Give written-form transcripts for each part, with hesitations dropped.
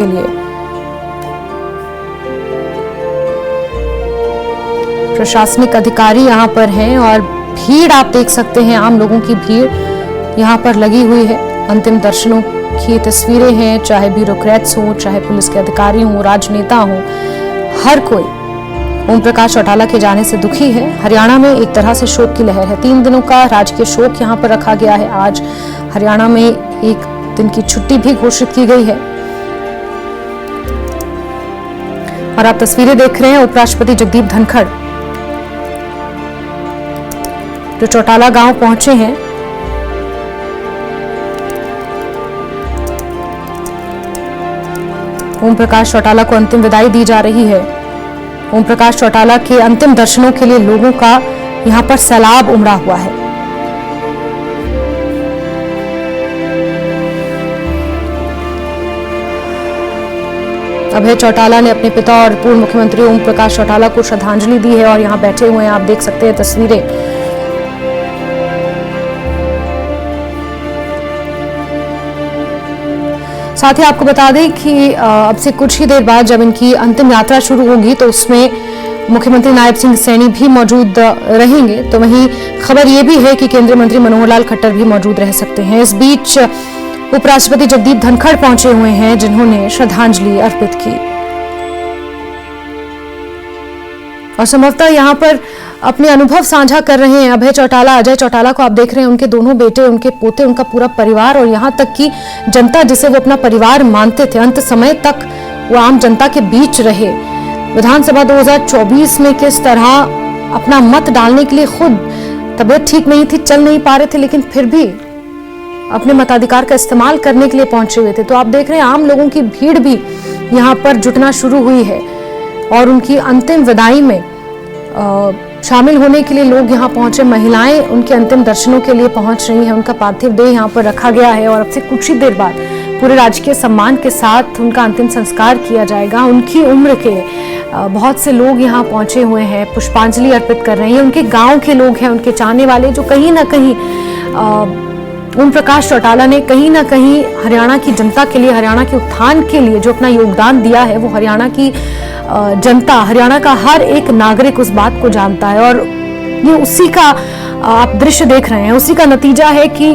के लिए। प्रशासनिक अधिकारी यहां पर हैं और भीड़ आप देख सकते हैं, आम लोगों की भीड़ यहां पर लगी हुई है। अंतिम दर्शनों की तस्वीरें हैं, चाहे ब्यूरोक्रेट्स हो, चाहे पुलिस के अधिकारी हो, राजनेता हो, हर कोई ओम प्रकाश चौटाला के जाने से दुखी है। हरियाणा में एक तरह से शोक की लहर है। 3 दिनों का राजकीय शोक यहां पर रखा गया है। आज हरियाणा में एक दिन की छुट्टी भी घोषित की गई है। और आप तस्वीरें देख रहे हैं उपराष्ट्रपति जगदीप धनखड़ जो चौटाला गांव पहुंचे हैं। ओम प्रकाश चौटाला को अंतिम विदाई दी जा रही है। ओम प्रकाश चौटाला के अंतिम दर्शनों के लिए लोगों का यहां पर सैलाब उमड़ा हुआ है। अभय चौटाला ने अपने पिता और पूर्व मुख्यमंत्री ओम प्रकाश चौटाला को श्रद्धांजलि दी है और यहां बैठे हुए हैं, आप देख सकते हैं तस्वीरें। साथ ही आपको बता दें कि अब से कुछ ही देर बाद जब इनकी अंतिम यात्रा शुरू होगी तो उसमें मुख्यमंत्री नायब सिंह सैनी भी मौजूद रहेंगे। तो वहीं खबर यह भी है कि केंद्रीय मंत्री मनोहर लाल खट्टर भी मौजूद रह सकते हैं। इस बीच उपराष्ट्रपति जगदीप धनखड़ पहुंचे हुए हैं, जिन्होंने श्रद्धांजलि अर्पित की और संभवतः यहां पर अपने अनुभव साझा कर रहे हैं। अभय चौटाला, अजय चौटाला को आप देख रहे हैं, उनके दोनों बेटे, उनके पोते, उनका पूरा परिवार और यहां तक कि जनता जिसे वो अपना परिवार मानते थे, अंत समय तक वो आम जनता के बीच रहे। विधानसभा 2024 में किस तरह अपना मत डालने के लिए खुद तबीयत ठीक नहीं थी, चल नहीं पा रहे थे, लेकिन फिर भी अपने मताधिकार का इस्तेमाल करने के लिए पहुंचे हुए थे। तो आप देख रहे हैं आम लोगों की भीड़ भी यहां पर जुटना शुरू हुई है और उनकी अंतिम विदाई में शामिल होने के लिए लोग यहां पहुंचे। महिलाएं उनके अंतिम दर्शनों के लिए पहुंच रही हैं। उनका पार्थिव देह यहां पर रखा गया है और अब से कुछ ही देर बाद पूरे राजकीय सम्मान के साथ उनका अंतिम संस्कार किया जाएगा। उनकी उम्र के बहुत से लोग यहां पहुंचे हुए हैं, पुष्पांजलि अर्पित कर रहे हैं। उनके गांव के लोग हैं, उनके चाहने वाले, जो कहीं ना कहीं ओम प्रकाश चौटाला ने कहीं ना कहीं हरियाणा की जनता के लिए, हरियाणा के उत्थान के लिए जो अपना योगदान दिया है, वो हरियाणा की जनता, हरियाणा का हर एक नागरिक उस बात को जानता है। और ये उसी का आप दृश्य देख रहे हैं, उसी का नतीजा है कि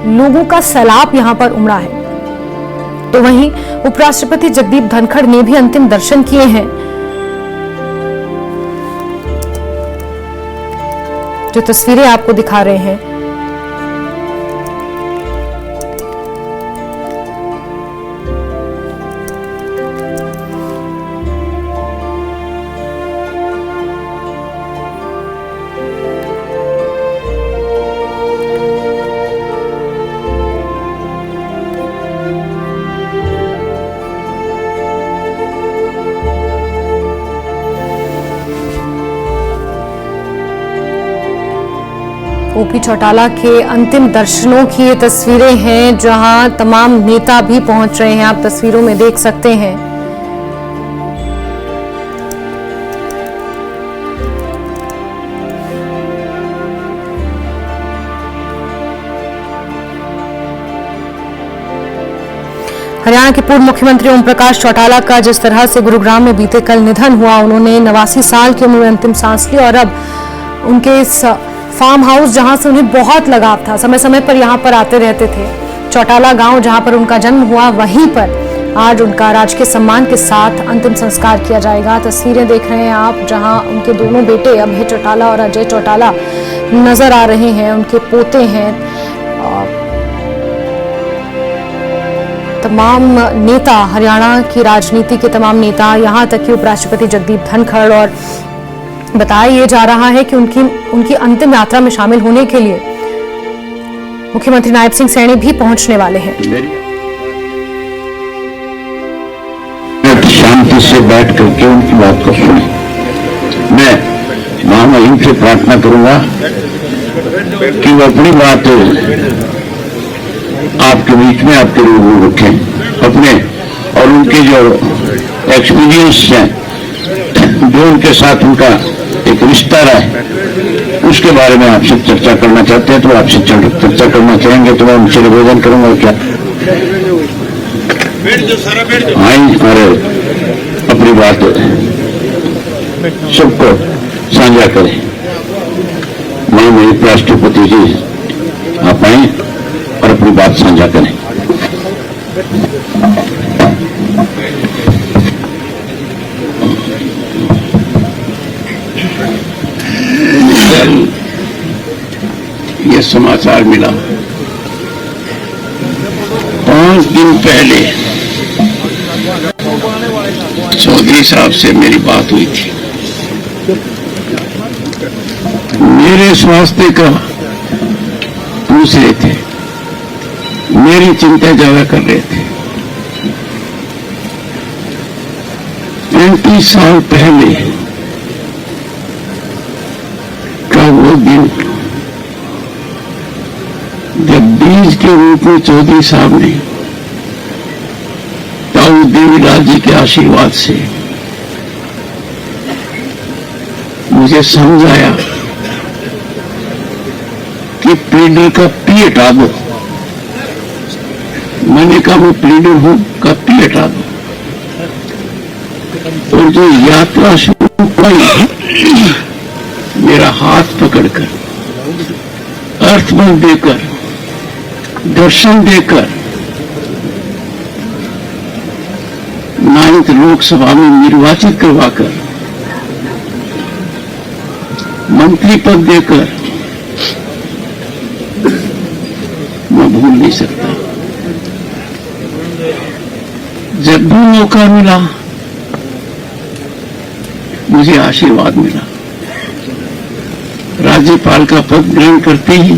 लोगों का सैलाब यहां पर उमड़ा है। तो वहीं उपराष्ट्रपति जगदीप धनखड़ ने भी अंतिम दर्शन किए हैं। जो तस्वीरें आपको दिखा रहे हैं, ओपी चौटाला के अंतिम दर्शनों की ये तस्वीरें हैं, जहां तमाम नेता भी पहुंच रहे हैं, आप तस्वीरों में देख सकते हैं। हरियाणा के पूर्व मुख्यमंत्री ओम प्रकाश चौटाला का जिस तरह से गुरुग्राम में बीते कल निधन हुआ, उन्होंने 89 साल की उम्र में अंतिम सांस ली और अब उनके इस फार्म हाउस जहां से उन्हें बहुत लगाव था, समय समय पर यहां पर आते रहते थे, चौटाला गांव जहां पर उनका जन्म हुआ, वहीं पर आज उनका राजकीय सम्मान के साथ अंतिम संस्कार किया जाएगा। तस्वीरें देख रहे हैं आप, जहां उनके दोनों बेटे अभय चौटाला और अजय चौटाला नजर आ रहे हैं, उनके पोते हैं। तमाम नेता, हरियाणा की राजनीति के तमाम नेता, यहां तक कि उपराष्ट्रपति जगदीप धनखड़, और बताया यह जा रहा है कि उनकी अंतिम यात्रा में शामिल होने के लिए मुख्यमंत्री नायब सिंह सैनी भी पहुंचने वाले हैं। शांति से बैठ करके उनकी बात को सुने। मैं महामहिम से प्रार्थना करूंगा कि वो अपनी बात आपके बीच में, आपके रूबरू रखें अपने, और उनके जो एक्सपीरियंस हैं, जो उनके साथ उनका एक रिश्ता रहा है, उसके बारे में आपसे चर्चा करना चाहते हैं तो आपसे चर्चा करना चाहेंगे तो मैं उनसे निवेदन करूंगा। क्या आए और अपनी बात सबको साझा करें। माननीय राष्ट्रपति जी आप आए और अपनी बात साझा करें। ये समाचार मिला 5 दिन पहले चौधरी साहब से मेरी बात हुई थी। मेरे स्वास्थ्य का पूछ रहे थे, मेरी चिंता ज्यादा कर रहे थे। 35 साल पहले का वो दिन जब बीज के रूप में चौधरी साहब ने ताऊ देवीलाल जी के आशीर्वाद से मुझे समझाया कि प्लीडर का पी हटा दो। मैंने कहा मैं प्लीडर हूं, का पी हटा दो। और जो यात्रा शुरू हुई मेरा हाथ पकड़कर, अर्थबल देकर, दर्शन देकर 9th लोकसभा में निर्वाचित करवाकर, मंत्री पद देकर मैं भूल नहीं सकता। जब भी मौका मिला मुझे आशीर्वाद मिला। राज्यपाल का पद ग्रहण करते ही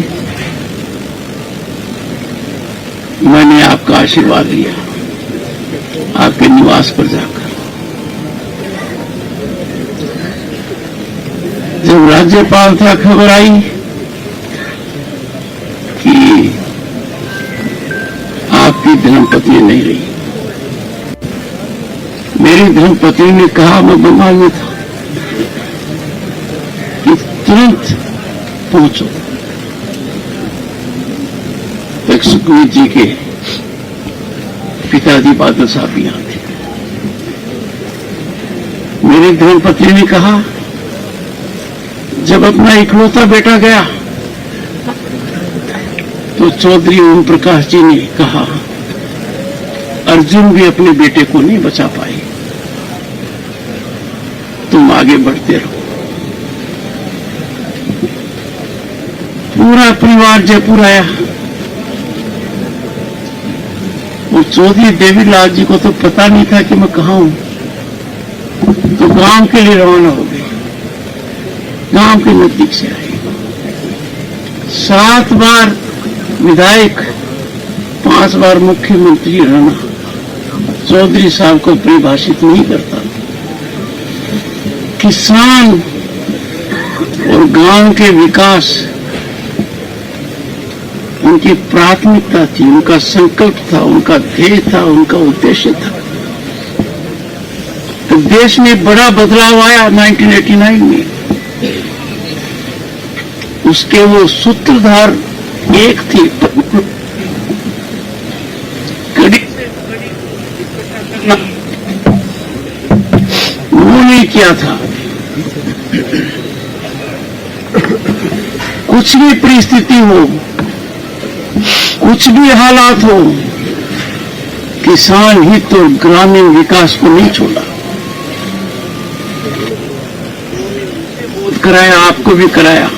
मैंने आपका आशीर्वाद लिया आपके निवास पर जाकर। जब राज्यपाल था खबर आई कि आपकी धर्मपत्नी नहीं रही, मेरी धर्मपत्नी ने कहा, मैं बंगाल में था, कि तुरंत पहुंचो। सुखवीर जी के पिताजी बादल साहब यहां थे। मेरी धर्मपत्नी ने कहा, जब अपना इकलौता बेटा गया तो चौधरी ओम प्रकाश जी ने कहा, अर्जुन भी अपने बेटे को नहीं बचा पाए, तुम आगे बढ़ते रहो। पूरा परिवार जयपुर आया। और चौधरी देवीलाल जी को तो पता नहीं था कि मैं कहां हूं, तो गांव के लिए रवाना हो गए। गांव के नजदीक से आए। 7 बार विधायक, 5 बार मुख्यमंत्री रहना चौधरी साहब को परिभाषित नहीं करता। किसान और गांव के विकास उनकी प्राथमिकता थी, उनका संकल्प था, उनका ध्येय था, उनका उद्देश्य था। तो देश में बड़ा बदलाव आया 1989 में। उसके वो सूत्रधार एक थी, उन्होंने किया था। कुछ भी परिस्थिति हो, कुछ भी हालात हो, किसान हित और ग्रामीण विकास को नहीं छोड़ा। बोध कराया, आपको भी कराया।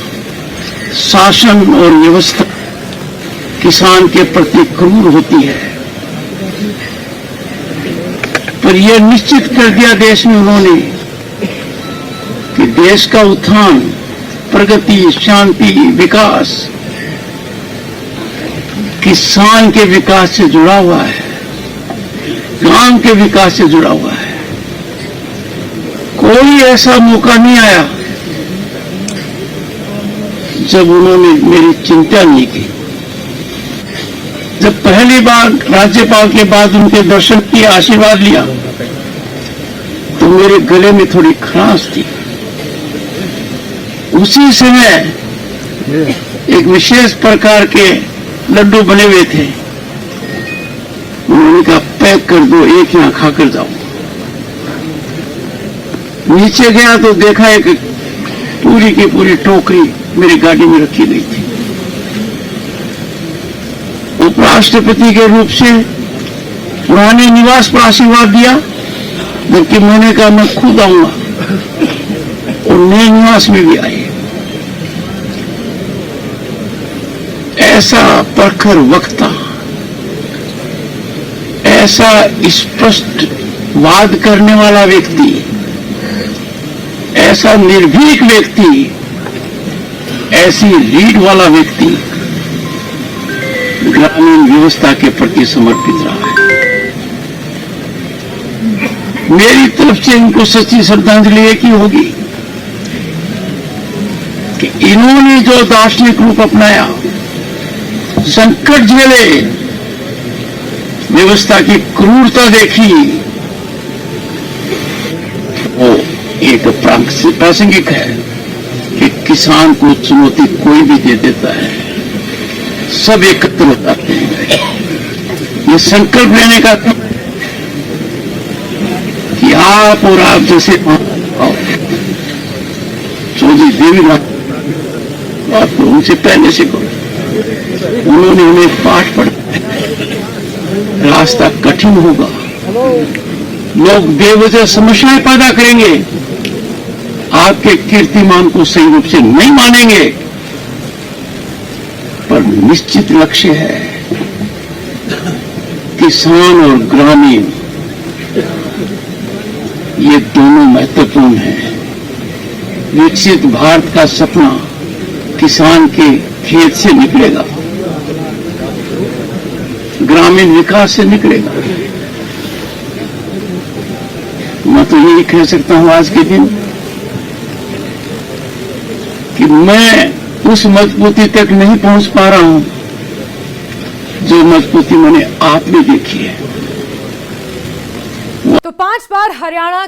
शासन और व्यवस्था किसान के प्रति क्रूर होती है, पर यह निश्चित कर दिया देश में उन्होंने कि देश का उत्थान, प्रगति, शांति, विकास किसान के विकास से जुड़ा हुआ है, गांव के विकास से जुड़ा हुआ है। कोई ऐसा मौका नहीं आया जब उन्होंने मेरी चिंता नहीं की। जब पहली बार राज्यपाल के बाद उनके दर्शन किए, आशीर्वाद लिया, तो मेरे गले में थोड़ी खराश थी। उसी समय एक विशेष प्रकार के लड्डू बने हुए थे। उन्होंने कहा पैक कर दो, एक यहाँ खाकर जाओ। नीचे गया तो देखा एक पूरी की पूरी टोकरी मेरी गाड़ी में रखी गई थी। उपराष्ट्रपति के रूप से पुराने निवास पर आशीर्वाद दिया, जबकि मैंने कहा मैं खुद आऊंगा, और नए निवास में भी आए। ऐसा प्रखर वक्ता, ऐसा स्पष्ट वाद करने वाला व्यक्ति, ऐसा निर्भीक व्यक्ति, ऐसी रीढ़ वाला व्यक्ति ग्रामीण व्यवस्था के प्रति समर्पित रहा है। मेरी तरफ से इनको सच्ची श्रद्धांजलि एक ही होगी कि इन्होंने जो दार्शनिक रूप अपनाया, संकट झेले, व्यवस्था की क्रूरता देखी, वो एक प्रासंगिक है कि किसान को चुनौती कोई भी दे देता है, सब एकत्र हो जाते हैं। ये संकल्प लेने का कि आप और आप जैसे चौधरी देवी बात को उनसे पहले से करो। उन्होंने हमें पाठ पढ़ा, रास्ता कठिन होगा, लोग बेवजह समस्याएं पैदा करेंगे, आपके कीर्तिमान को सही रूप से नहीं मानेंगे, पर निश्चित लक्ष्य है किसान और ग्रामीण, ये दोनों महत्वपूर्ण हैं। विकसित भारत का सपना किसान के खेत से निकलेगा, ग्रामीण विकास से निकलेगा। मैं तो यही कह सकता हूं आज के दिन कि मैं उस मजबूती तक नहीं पहुंच पा रहा हूं जो मजबूती मैंने आप में देखी है। तो 5 बार हरियाणा